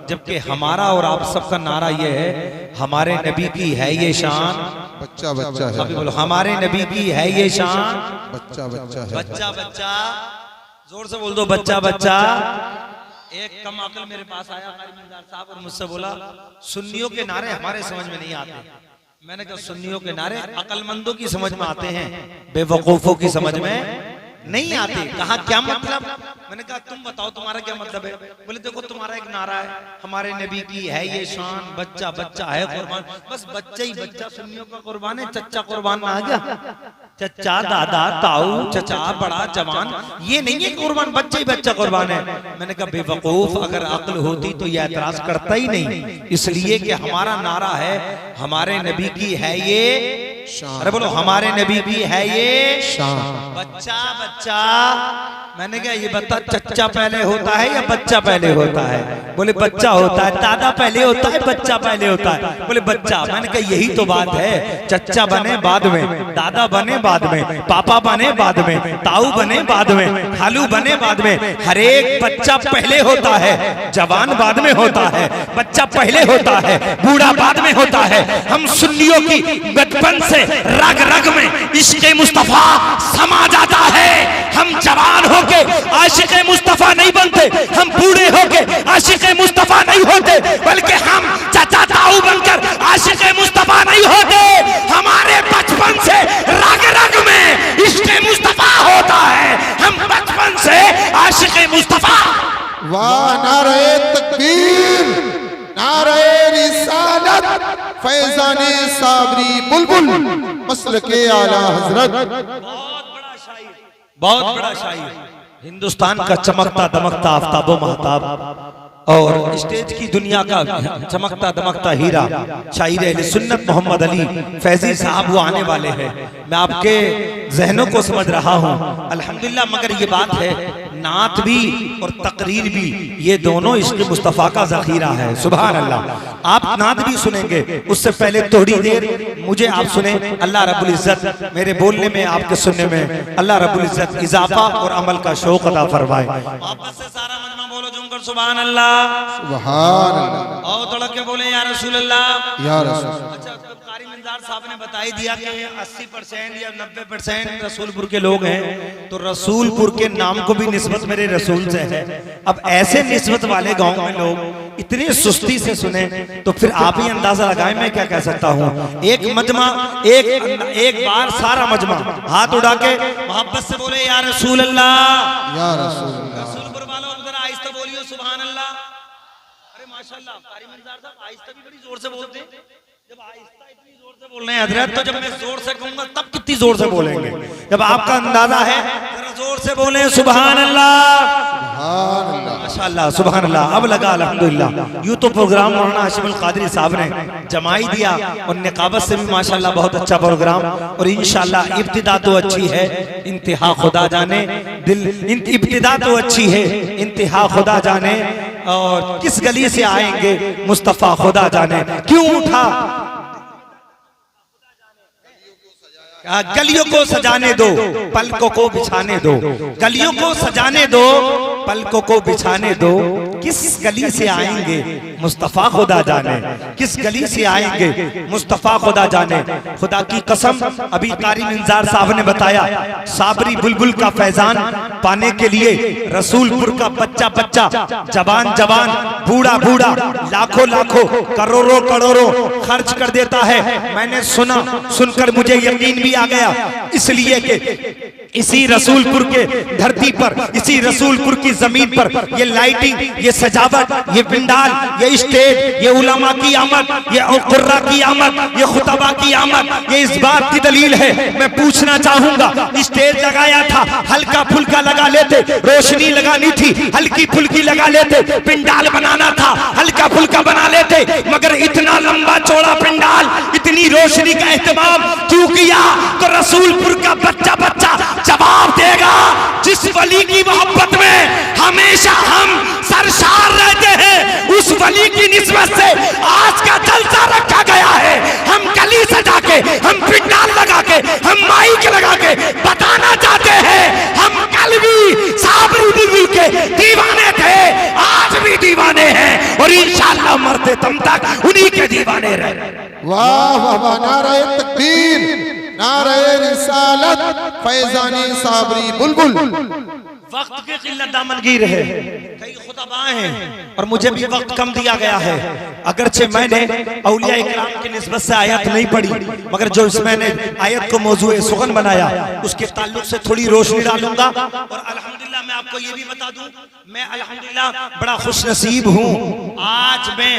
जबकि हमारा और आप सबका नारा ये है, हमारे नबी की है ये शान, बच्चा बच्चा है। अभी बोलो, हमारे नबी की है ये शान, बच्चा बच्चा है। बच्चा बच्चा, जोर से बोल दो, बच्चा बच्चा। एक कम अकल मेरे पास आया कारी साहब और मुझसे बोला, सुन्नियों के नारे हमारे समझ में नहीं आते। मैंने कहा सुन्नियों के नारे अकलमंदों की समझ में आते हैं, बेवकूफों की समझ में नहीं आते। कहा क्या मतलब? मैंने कहा तुम बताओ तुम्हारा क्या मतलब है? बोले देखो तुम्हारा एक नारा है, हमारे नबी की है ये शान, बच्चा बच्चा है कुर्बान। बस बच्चा ही बच्चा सुन्नियों का कुर्बान है, चच्चा कुर्बान में आ गया। चच्चा दादा ताऊ चचा बड़ा जवान ये नहीं है कुर्बान, बच्चा ही बच्चा कुर्बान है। मैंने कहा बेवकूफ, अगर अक्ल होती तो ये एतराज करता ही नहीं, इसलिए कि हमारा नारा है हमारे नबी की है ये शान। अरे बोलो, हमारे नबी की है ये शान, बच्चा बच्चा। मैंने कहा ये बता, चच्चा पहले होता है या बच्चा पहले होता है? बोले बच्चा होता है। दादा पहले होता है, बच्चा पहले होता है? बोले बच्चा। मैंने कहा यही तो बात है, चच्चा बने बाद में, दादा बने बाद में, पापा बने बाद में, ताऊ बने बाद में, खालू बने बाद में। हर एक बच्चा पहले होता है, जवान बाद में होता है, बच्चा पहले होता है, बूढ़ा बाद में होता है। हम सुन्नियों की बचपन से रग रग में इश्क़ मुस्तफा समा जाता है। हम जवान होके आशिक़ मुस्तफा नहीं बनते, हम बूढ़े होके आशिक़ मुस्तफा नहीं होते, बल्कि हम चाचा ताऊ बनकर आशिक़ मुस्तफा नहीं होते। हमारे बचपन से रग रग में इश्क़ मुस्तफा होता है, हम बचपन से आशिक़ मुस्तफा। वाह नारे तकबीर, नारे रिसालत, फैज़ाने साबरी बुलबुल, मसलके आला हजरत। बहुत बड़ा शायर, हिंदुस्तान का चमकता दमकता आफ्ताबो महताब और स्टेज की दुनिया का चमकता दमकता हीरा, शायर अहले सुन्नत मोहम्मद अली फैजी साहब वो आने वाले हैं। मैं आपके जहनों को समझ रहा हूँ अल्हम्दुलिल्लाह। मगर ये बात है, नात भी और तकरीर भी ये दोनों इश्क़ मुस्तफ़ा का ज़ख़ीरा है। सुभान अल्लाह। आप नात भी सुनेंगे, उससे पहले थोड़ी देर मुझे आप सुने। अल्लाह रब्बुल इज़्ज़त मेरे बोलने में आपके सुनने में अल्लाह रब्बुल इज़्ज़त इज़ाफ़ा और अमल का शौक़ अता फरमाए। वापस से सारा मजमा बोलो जुमकर सुभान अल्लाह, सुभान अल्लाह। और तोड़ के बोले या रसूल अल्लाह, या रसूल। अच्छा, कारी मिंजार साहब ने बता ही दिया कि 80% या 90% रसूलपुर के लोग हैं, तो रसूलपुर के नाम को भी निस्बत मेरे रसूल से है। अब ऐसे निस्बत वाले गांव में लोग इतनी सुस्ती से सुने तो फिर आप ही अंदाजा लगाएं, मैं क्या कह सकता हूँ। एक मजमा, एक बार सारा मजमा हाथ उठा के मोहब्बत से बोले या रसूल अल्लाह, या रसूल अल्लाह। रसूलपुर वालों जरा आहिस्ता बोलियो सुभान अल्लाह। अरे माशाल्लाह, कारी मिंजार साहब आहिस्ता भी बड़ी जोर से बोलते हैं। जब आहिस्ता इतनी जोर से बोल रहे हैं हजरत, तो जब मैं जोर से कहूंगा तब कितनी जोर से बोलेंगे। जब आपका अंदाजा है जरा जोर से बोले सुभान अल्लाह, माशाअल्लाह, सुभान अल्लाह। अब लगा अल्हम्दुलिल्लाह। यूं तो प्रोग्राम मौलाना हाशिम अल कादरी साहब ने जमाई दिया और निकाबत से भी माशाअल्लाह बहुत अच्छा प्रोग्राम, और इंशाअल्लाह इब्तिदा तो अच्छी है, इंतहा खुदा जाने। इब्तिदा तो अच्छी है, इंतहा खुदा जाने, और किस गली से आएंगे मुस्तफा खुदा जाने। क्यों उठा गलियों को सजाने दो, पलकों को बिछाने दो, गलियों को सजाने दो, पलकों को बिछाने दो। किस गली से आएंगे मुस्तफा खुदा जाने, किस गली से आएंगे मुस्तफा खुदा जाने। खुदा की कसम, अभी कारी मिंजार साहब ने बताया, साबरी बुलबुल का फैजान पाने के लिए रसूलपुर का बच्चा बच्चा, जवान जवान, बूढ़ा बूढ़ा, लाखों लाखों, करोड़ों करोड़ों खर्च कर देता है। मैंने सुना, सुनकर मुझे यकीन भी आ गया, इसलिए कि इसी रसूलपुर के धरती पर, इसी रसूलपुर की जमीन पर ये लाइटिंग, ये सजावट, ये पिंडाल, ये स्टेज, ये उलमा की आमद, ये कुर्रा की आमद, ये खुतबा की आमद, ये इस बात की दलील है। मैं पूछना चाहूंगा, स्टेज लगाया था, हल्का फुल्का लगा लेते, रोशनी लगानी थी, हल्की फुल्की लगा लेते, पिंडाल बनाना था, हल्का फुल्का बना लेते, मगर इतना लंबा चौड़ा पिंडाल, इतनी रोशनी का एहतमाम क्यों किया? तो रसूलपुर का बच्चा बच्चा जवाब देगा। जिस वली की मोहब्बत में हमेशा हम सरशार रहते हैं, उस वली की निस्बत से आज का जलसा रखा गया है। हम गली सजा के, हम पिंडाल लगा के, हम माइक लगा के बताना चाहते हैं, हम कल भी साबरी बुलबुल के दीवाने थे, आज भी दीवाने हैं और इंशाअल्लाह मरते दम तक उन्हीं के दीवाने रहे। वाह वाह वाह, नारे तकबीर, नारे रिसालत, फैजानी साबरी बुलबुल। वक्त की किल्लत दामनगीर है, कई खुतबा हैं और मुझे भी वक्त कम दिया गया है। अगरचे मैंने औलिया इकराम की निस्बत से आयत नहीं पढ़ी, मगर जो मैंने आयत को मौजूए सुखन बनाया उसके ताल्लुक से थोड़ी रोशनी डालूंगा। और अल्हम्दुलिल्लाह मैं आपको ये भी बता दूं, मैं अल्हम्दुलिल्लाह बड़ा खुश नसीब हूँ। आज मैं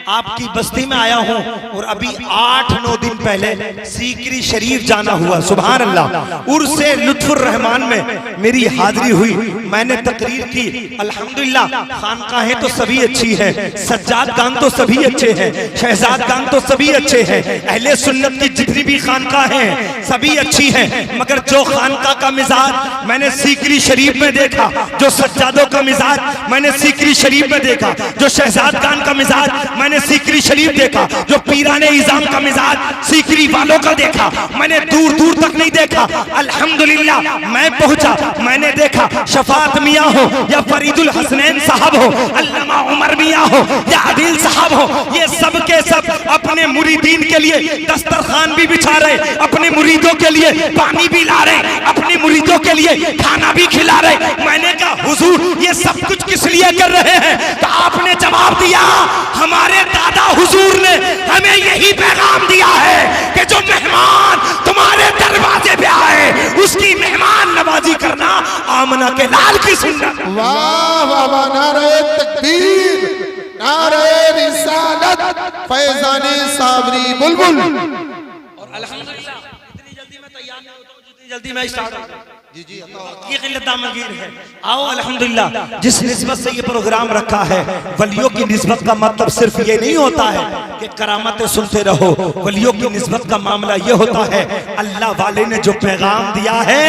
आपकी बस्ती में आया हूँ और अभी 8-9 दिन पहले सीकरी शरीफ जाना हुआ। सुभान अल्लाह। उर्से लुत्फुर रहमान में मेरी हाजिरी हुई, मैंने तकरीर की। अल्हम्दुलिल्लाह खानकाहें तो सभी अच्छी है, सज्जाद खान तो सभी अच्छे हैं, शहजाद खान तो सभी अच्छे हैं, अहले सुन्नत की जितनी भी खानकाहें हैं सभी अच्छी हैं, मगर जो खानका का मिजाज मैंने सीकरी शरीफ में देखा, जो सज्जादों का मिजाज मैंने सीकरी शरीफ में देखा, जो शहजाद खान का मिजाज मैंने सीकरी शरीफ देखा, जो पीराने इज़ाम का मिजाज सीकरी वालों का देखा, मैंने दूर दूर तक नहीं देखा। अल्हम्दुलिल्लाह मैं पहुंचा, मैंने देखा शफात मियाँ हो या फरीदुल हसनैन साहब हो, अल्लामा उमर मियाँ हो या आदिल साहब हो, ये सब के सब अपने मुरीदीन के लिए दस्तरखान भी बिछा रहे, अपने मुरीदों के लिए पानी भी ला रहे, अपने मुरीदों के लिए खाना भी खिला रहे। मैंने कहा हुजूर ये सब कुछ किस लिए कर रहे हैं? तो आपने जवाब दिया, हमारे दादा हुजूर ने हमें यही पैगाम दिया है कि जो मेहमान तुम्हारे दरवाजे पे आए उसकी मेहमान नवाजी करना आमना के लाल की सुन्नत। वाह वाह वाह, नारे तकबीर, नारे रिसालत, फैजानी साबरी बुलबुल। और अल्हम्दुलिल्लाह इतनी जल्दी मैं तैयार नहीं होता हूं जितनी जल्दी मैं स्टार्ट होता हूं। ये किल्लत दामनगीर है। आओ अल्हम्दुलिल्लाह जिस निस्बत से ये प्रोग्राम रखा है, वलियों की निस्बत का मतलब सिर्फ ये नहीं होता है कि करामतें सुनते रहो। वलियों की निस्बत का मामला ये होता है अल्लाह वाले ने जो पैगाम दिया है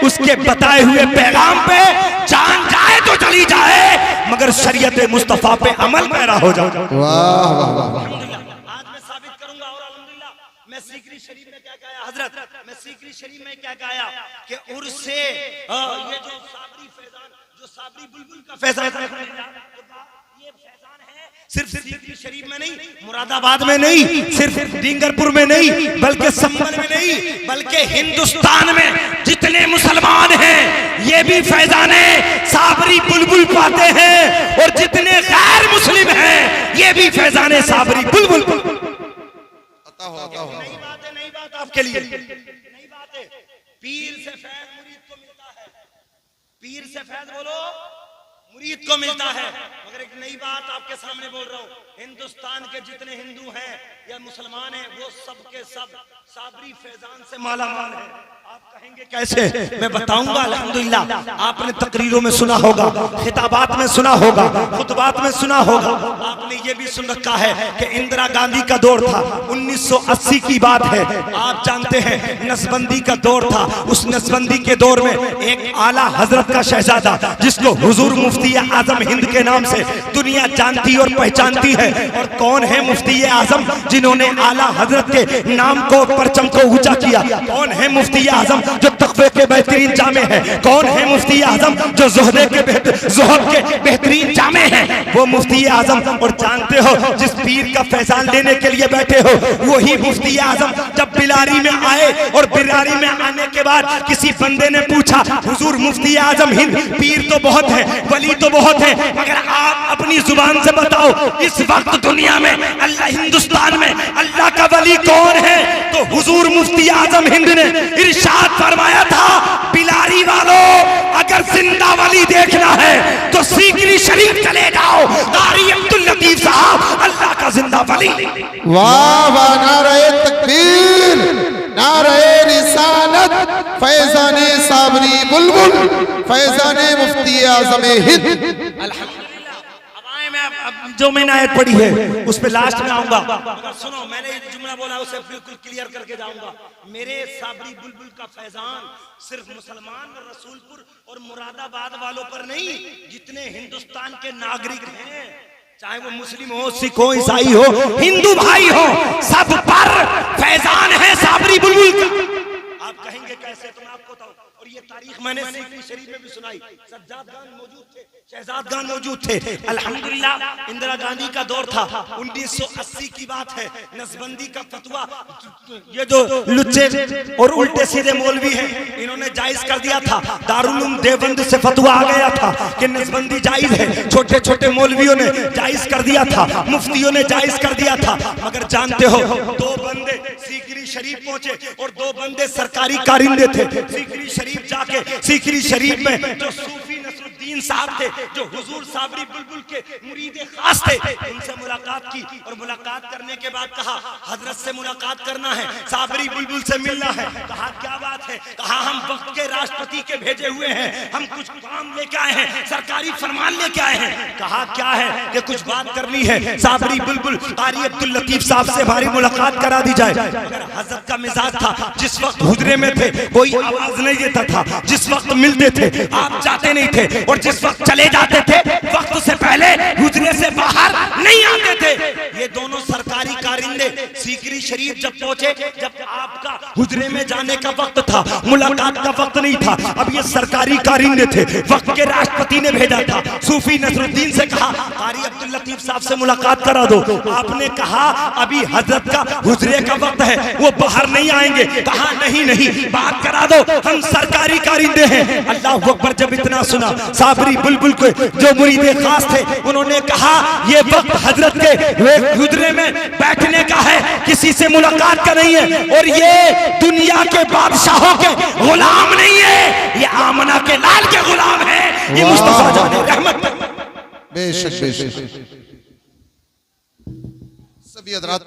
उसके बताए हुए पैगाम पे जान जाए तो चली जाए, मगर शरीयत मुस्तफा पे अमल पैरा हो जाओ। वाह वाह वाह, आज मैं साबित करूंगा। और अल्हम्दुलिल्लाह मैं सीकरी शरीफ में क्या गाया हजरत, मैं सीकरी शरीफ में क्या गाया कि उर्से ये जो साबरी फैजान, जो साबरी बुलबुल का फैजान ये फैजान है सिर्फ सीकरी शरीफ में नहीं, मुरादाबाद में नहीं, सिर्फ डींगरपुर में नहीं, बल्कि संभल में नहीं, बल्कि हिंदुस्तान में जितने मुसलमान हैं ये भी फैजाने साबरी बुलबुल पाते हैं, और जितने गैर मुस्लिम हैं ये भी फैजाने साबरी बुलबुल। नई बात आपके लिए, नई बात है। पीर से फैज मुरीद को मिलता है, पीर से फैज बोलो मुरीद को मिलता है, मगर एक नई बात आपके सामने बोल रहा हूँ। हिंदुस्तान के जितने हिंदू हैं या मुसलमान हैं वो सब के सब साबरी फैजान से माला माल है। आप कहेंगे कैसे? मैं बताऊंगा। अल्हम्दुलिल्लाह आपने तकरीरों में सुना होगा, खिताबात में सुना होगा, खुतबात में सुना होगा, आपने ये भी सुन रखा है कि इंदिरा गांधी का दौर था, 1980 की बात है। आप जानते हैं नसबंदी का दौर था, उस नसबंदी के दौर में एक आला हजरत का शहजादा जिसको हुजूर मुफ्ती आजम हिंद के नाम से दुनिया जानती और पहचानती है। और कौन है मुफ्ती आजम जिन्होंने आला हजरत के नाम को, परचम को ऊंचा किया? कौन है मुफ्ती आजम जो तकवे के बेहतरीन जामे है? कौन है मुफ्ती आजम जो ज़ुहद के बेहतरीन जामे हैं? वो मुफ्ती आजम। और जानते हो जिस पीर का फैजान लेने के लिए बैठे हो वही मुफ्ती आजम जब बिलारी में आए, और बिलारी में आने के बाद किसी बंदे ने पूछा हुजूर मुफ्ती आजम हिंद, पीर तो बहुत है, वली तो बहुत है, मगर आप अपनी जुबान से बताओ इस वक्त दुनिया में अल्लाह, हिंदुस्तान में अल्लाह का वली कौन है? तो हुजूर मुफ्ती आजम हिंद ने इरशाद फरमाया था, बिलारी वालों अगर जिंदा वली देखना है तो सीकरी शरीफ चले जाओ, कारी अब्दुल लतीफ साहब अल्लाह का जिंदा वली। वाह वाह, नारे तकबीर, नारे रिसालत, फैजाने साबरी बुलबुल, फैजाने मुफ्ती आजम हिंद। अल्हम्दुलिल्लाह अब आए, मैं अब जो मैंने आयत पढ़ी है उस पे लास्ट में आऊंगा, मगर सुनो मैंने एक जुमला बोला उसे बिल्कुल क्लियर करके जाऊंगा। मेरे साबरी बुलबुल का फैजान सिर्फ मुसलमान और रसूलपुर और मुरादाबाद वालों पर नहीं, जितने हिंदुस्तान के नागरिक हैं, चाहे वो मुस्लिम हो, सिख हो, ईसाई हो, हिंदू भाई हो, सब पर फैजान है साबरी बुलबुल का। आप कहेंगे कैसे? तो मैं आपको बताऊं। और ये तारीख मैंने सीकरी शरीफ में भी सुनाई। सज्जाद खान मौजूद थे, शहजाद खान मौजूद थे। अल्हम्दुलिल्लाह इंदिरा गांधी का दौर था, 1980 की बात है। नसबंदी का फतवा ये जो लुच्चे और उल्टे सीधे मौलवी हैं, इन्होंने जायज कर दिया था। दारुल उलूम देवबंद से फतवा आ गया था कि नसबंदी जायज है। छोटे छोटे मौलवियों ने जायज कर दिया था, मुफ्तियों ने जायज कर दिया था। मगर जानते हो, 2 बंदे सीकरी शरीफ पहुंचे और 2 बंदे सरकारी कारिंदे थे। सीकरी शरीफ जाके सीकरी शरीफ में जो सूफी नसरुद्दीन साहब थे, जो हुजूर साबरी बुलबुल के मुरीद खास थे, उनसे मुलाकात की और मुलाकात करने के बाद कहा हजरत से मुलाकात करना है, साबरी बुलबुल से मिलना है। कहा क्या बात है? कहा हम वक्त के राष्ट्रपति के भेजे हुए हैं, हम कुछ काम लेके आए हैं, सरकारी फरमान लेके आए हैं। कहा क्या है? कि कुछ बात करनी है। साबरी बुलबुल कारी अब्दुल लतीफ साहब से हमारी मुलाकात करा दी जाए। मगर हजरत का मिजाज था, जिस वक्त हुजरे में थे कोई आवाज नहीं देता था, जिस वक्त मिलते थे आप जाते नहीं थे, और जिस वक्त चले जाते थे वक्त से पहले हुजरे से बाहर नहीं आते थे। ये दोनों सरकारी कारिंदे सीकरी शरीफ जब पहुंचे, जब आपका हुजरे में जाने का वक्त था, मुलाकात का वक्त नहीं था। अब ये सरकारी कारिंदे थे, वक्त के राष्ट्रपति ने भेजा था। सूफी नसरुद्दीन से कहा कारी अब्दुल लतीफ साहब से मुलाकात करा दो। आपने कहा अभी हजरत का हुजरे का वक्त है, वो बाहर नहीं आएंगे। कहा नहीं नहीं, बात करा दो, हम सरकारी कारिंदे हैं। अल्लाह अकबर। जब इतना सुना, साबरी बुलबुल को जो मुरीद खास थे, उन्होंने कहा ये वक्त हजरत के हुजरे में बैठने का है, किसी से मुलाकात का नहीं है। और ये दुनिया के बादशाहों के गुलाम नहीं है, ये आमना के लाल के गुलाम है। ये मुस्तफा जाने रहमत। बेशक बेशक। सभी हजरात